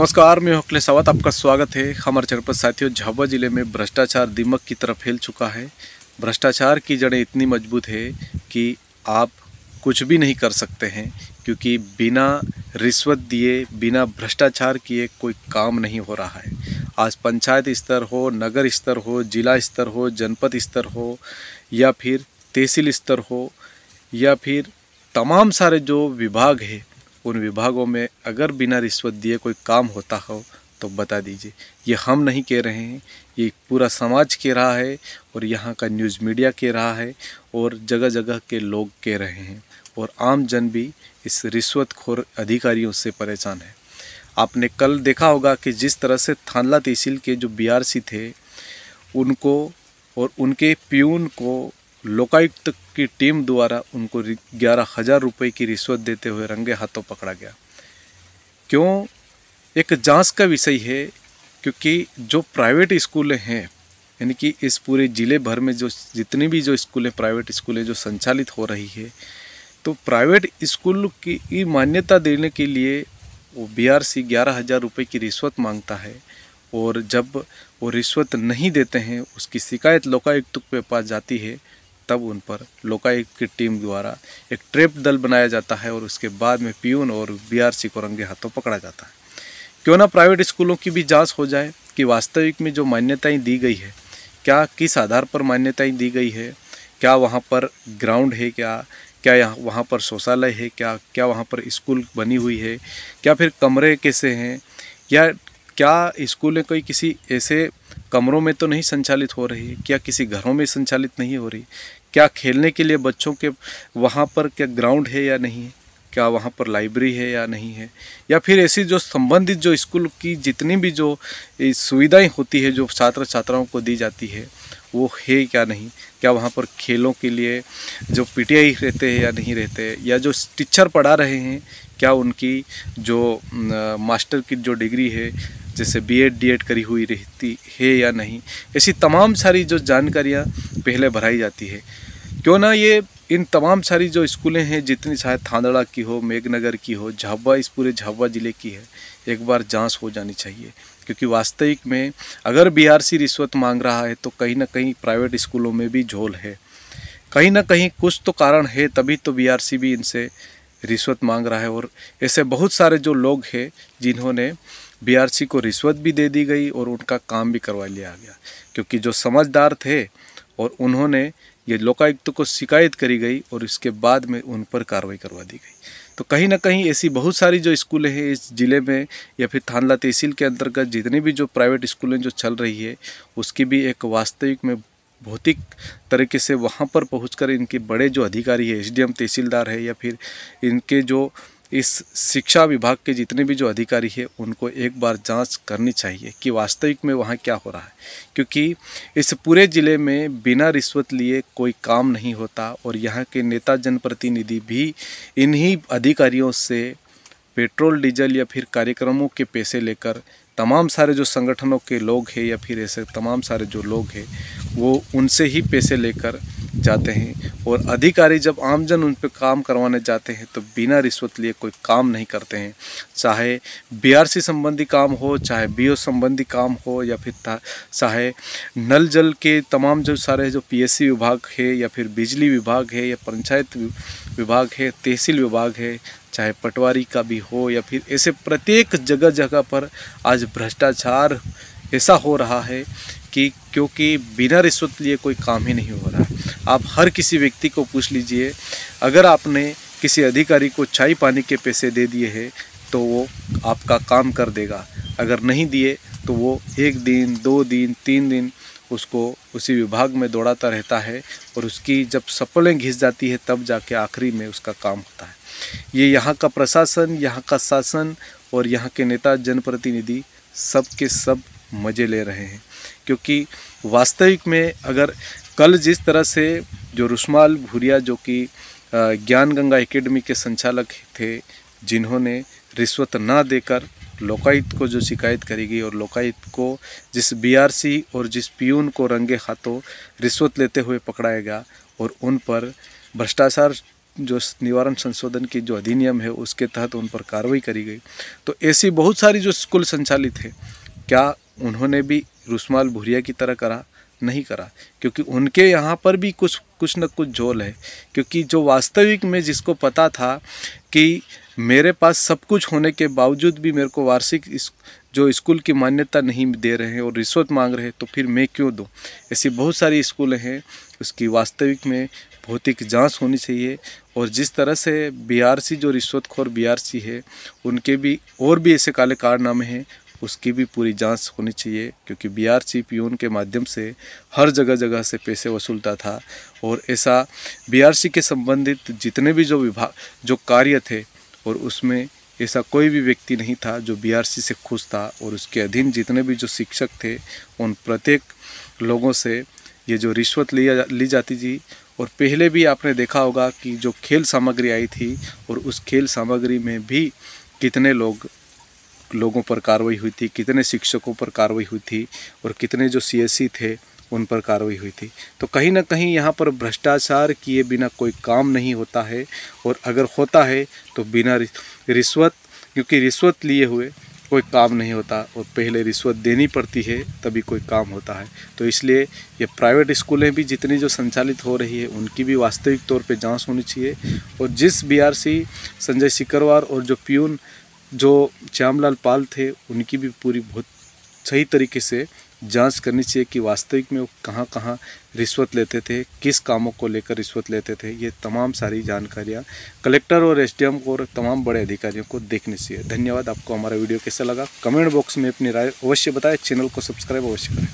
नमस्कार, मैं अखिलेश सावत। आपका स्वागत है हमारे चैनल पर। साथियों, झाबुआ जिले में भ्रष्टाचार दीमक की तरह फैल चुका है। भ्रष्टाचार की जड़ें इतनी मजबूत है कि आप कुछ भी नहीं कर सकते हैं, क्योंकि बिना रिश्वत दिए, बिना भ्रष्टाचार किए कोई काम नहीं हो रहा है। आज पंचायत स्तर हो, नगर स्तर हो, जिला स्तर हो, जनपद स्तर हो, या फिर तहसील स्तर हो, या फिर तमाम सारे जो विभाग हैं, उन विभागों में अगर बिना रिश्वत दिए कोई काम होता हो तो बता दीजिए। ये हम नहीं कह रहे हैं, ये पूरा समाज कह रहा है, और यहाँ का न्यूज़ मीडिया कह रहा है, और जगह जगह के लोग कह रहे हैं, और आम जन भी इस रिश्वतखोर अधिकारियों से परेशान है। आपने कल देखा होगा कि जिस तरह से थानला तहसील के जो बीआरसी थे, उनको और उनके प्यून को लोकायुक्त की टीम द्वारा उनको 11,000 रुपये की रिश्वत देते हुए रंगे हाथों पकड़ा गया। क्यों? एक जांच का विषय है, क्योंकि जो प्राइवेट स्कूलें हैं, यानी कि इस पूरे ज़िले भर में जो जितनी भी जो स्कूलें, प्राइवेट स्कूलें जो संचालित हो रही है, तो प्राइवेट स्कूल की मान्यता देने के लिए वो बीआरसी 11,000 रुपये की रिश्वत मांगता है, और जब वो रिश्वत नहीं देते हैं, उसकी शिकायत लोकायुक्त के पास जाती है, तब उन पर लोकायुक्त की टीम द्वारा एक ट्रैप दल बनाया जाता है, और उसके बाद में पियून और बीआरसी को रंगे हाथों पकड़ा जाता है। क्यों ना प्राइवेट स्कूलों की भी जांच हो जाए कि वास्तविक में जो मान्यताएं दी गई है, क्या किस आधार पर मान्यताएं दी गई है। क्या वहाँ पर ग्राउंड है, क्या यहाँ वहाँ पर शौचालय है, क्या वहाँ पर स्कूल बनी हुई है, क्या फिर कमरे कैसे हैं, या क्या स्कूलें कोई किसी ऐसे कमरों में तो नहीं संचालित हो रही है, क्या किसी घरों में संचालित नहीं हो रही, क्या खेलने के लिए बच्चों के वहाँ पर क्या ग्राउंड है या नहीं है, क्या वहाँ पर लाइब्रेरी है या नहीं है, या फिर ऐसी जो संबंधित जो स्कूल की जितनी भी जो सुविधाएं होती है जो छात्र छात्राओं को दी जाती है, वो है क्या नहीं, क्या वहाँ पर खेलों के लिए जो पीटीआई रहते हैं या नहीं रहते, या जो टीचर पढ़ा रहे हैं, क्या उनकी जो मास्टर की जो डिग्री है, जैसे बीएड डीएड करी हुई रहती है या नहीं। ऐसी तमाम सारी जो जानकारियाँ पहले भराई जाती है। क्यों ना ये इन तमाम सारी जो स्कूलें हैं, जितनी चाहे थांदड़ा की हो, मेघनगर की हो, झाबुआ, इस पूरे झाबुआ ज़िले की है, एक बार जांच हो जानी चाहिए। क्योंकि वास्तविक में अगर बीआरसी रिश्वत मांग रहा है, तो कहीं ना कहीं प्राइवेट स्कूलों में भी झोल है, कहीं ना कहीं कुछ तो कारण है, तभी तो बीआरसी भी इनसे रिश्वत मांग रहा है। और ऐसे बहुत सारे जो लोग हैं जिन्होंने बीआरसी को रिश्वत भी दे दी गई और उनका काम भी करवा लिया गया, क्योंकि जो समझदार थे और उन्होंने ये लोकायुक्त को शिकायत करी गई, और इसके बाद में उन पर कार्रवाई करवा दी गई। तो कहीं ना कहीं ऐसी बहुत सारी जो स्कूलें हैं इस ज़िले में, या फिर थानला तहसील के अंतर्गत जितनी भी जो प्राइवेट स्कूलें जो चल रही है, उसकी भी एक वास्तविक में भौतिक तरीके से वहाँ पर पहुंचकर इनके बड़े जो अधिकारी है, एसडीएम, तहसीलदार है, या फिर इनके जो इस शिक्षा विभाग के जितने भी जो अधिकारी है, उनको एक बार जांच करनी चाहिए कि वास्तविक में वहाँ क्या हो रहा है। क्योंकि इस पूरे ज़िले में बिना रिश्वत लिए कोई काम नहीं होता, और यहाँ के नेता जनप्रतिनिधि भी इन्हीं अधिकारियों से पेट्रोल डीजल या फिर कार्यक्रमों के पैसे लेकर, तमाम सारे जो संगठनों के लोग हैं या फिर ऐसे तमाम सारे जो लोग हैं, वो उनसे ही पैसे लेकर जाते हैं, और अधिकारी जब आमजन उन पर काम करवाने जाते हैं तो बिना रिश्वत लिए कोई काम नहीं करते हैं। चाहे बीआरसी संबंधी काम हो, चाहे बीओ संबंधी काम हो, या फिर चाहे नल जल के तमाम जो सारे जो पीएससी विभाग है, या फिर बिजली विभाग है, या पंचायत विभाग है, तहसील विभाग है, चाहे पटवारी का भी हो, या फिर ऐसे प्रत्येक जगह जगह पर आज भ्रष्टाचार ऐसा हो रहा है कि क्योंकि बिना रिश्वत लिए कोई काम ही नहीं हो रहा है। आप हर किसी व्यक्ति को पूछ लीजिए, अगर आपने किसी अधिकारी को चाय पानी के पैसे दे दिए हैं तो वो आपका काम कर देगा, अगर नहीं दिए तो वो 1 दिन 2 दिन 3 दिन उसको उसी विभाग में दौड़ाता रहता है, और उसकी जब सफलें घिस जाती है तब जाके आखिरी में उसका काम होता है। ये यहाँ का प्रशासन, यहाँ का शासन और यहाँ के नेता जनप्रतिनिधि सब के सब मज़े ले रहे हैं। क्योंकि वास्तविक में अगर कल जिस तरह से जो रुस्माल भूरिया, जो कि ज्ञान गंगा एकेडमी के संचालक थे, जिन्होंने रिश्वत ना देकर लोकायुक्त को जो शिकायत करी गई, और लोकायुक्त को जिस बीआरसी और जिस पियून को रंगे हाथों रिश्वत लेते हुए पकड़ाया गया, और उन पर भ्रष्टाचार जो निवारण संशोधन की जो अधिनियम है उसके तहत उन पर कार्रवाई करी गई। तो ऐसी बहुत सारी जो स्कूल संचालित है, क्या उन्होंने भी रुस्माल भूरिया की तरह करा? नहीं करा, क्योंकि उनके यहाँ पर भी कुछ न कुछ झोल है। क्योंकि जो वास्तविक में जिसको पता था कि मेरे पास सब कुछ होने के बावजूद भी मेरे को वार्षिक जो स्कूल की मान्यता नहीं दे रहे हैं और रिश्वत मांग रहे हैं, तो फिर मैं क्यों दूं? ऐसी बहुत सारी स्कूलें हैं, उसकी वास्तविक में भौतिक जांच होनी चाहिए। और जिस तरह से बीआरसी जो रिश्वतखोर बीआरसी है, उनके भी और भी ऐसे काले कारनामे हैं, उसकी भी पूरी जांच होनी चाहिए। क्योंकि बीआरसी पियून के माध्यम से हर जगह जगह से पैसे वसूलता था, और ऐसा बीआरसी के संबंधित जितने भी जो विभाग जो कार्य थे, और उसमें ऐसा कोई भी व्यक्ति नहीं था जो बीआरसी से खुश था। और उसके अधीन जितने भी जो शिक्षक थे, उन प्रत्येक लोगों से ये जो रिश्वत ली जाती थी। और पहले भी आपने देखा होगा कि जो खेल सामग्री आई थी, और उस खेल सामग्री में भी कितने लोगों पर कार्रवाई हुई थी, कितने शिक्षकों पर कार्रवाई हुई थी, और कितने जो सीएससी थे उन पर कार्रवाई हुई थी। तो कहीं ना कहीं यहाँ पर भ्रष्टाचार किए बिना कोई काम नहीं होता है, और अगर होता है तो बिना रिश्वत, क्योंकि रिश्वत लिए हुए कोई काम नहीं होता, और पहले रिश्वत देनी पड़ती है तभी कोई काम होता है। तो इसलिए ये प्राइवेट स्कूलें भी जितनी जो संचालित हो रही है, उनकी भी वास्तविक तौर पे जांच होनी चाहिए। और जिस बीआरसी संजय सिकरवार और जो पियून जो श्यामलाल पाल थे, उनकी भी पूरी बहुत सही तरीके से जांच करनी चाहिए कि वास्तविक में वो कहाँ कहाँ रिश्वत लेते थे, किस कामों को लेकर रिश्वत लेते थे। ये तमाम सारी जानकारियाँ कलेक्टर और एसडीएम को और तमाम बड़े अधिकारियों को देखनी चाहिए। धन्यवाद। आपको हमारा वीडियो कैसा लगा कमेंट बॉक्स में अपनी राय अवश्य बताएं। चैनल को सब्सक्राइब अवश्य करें।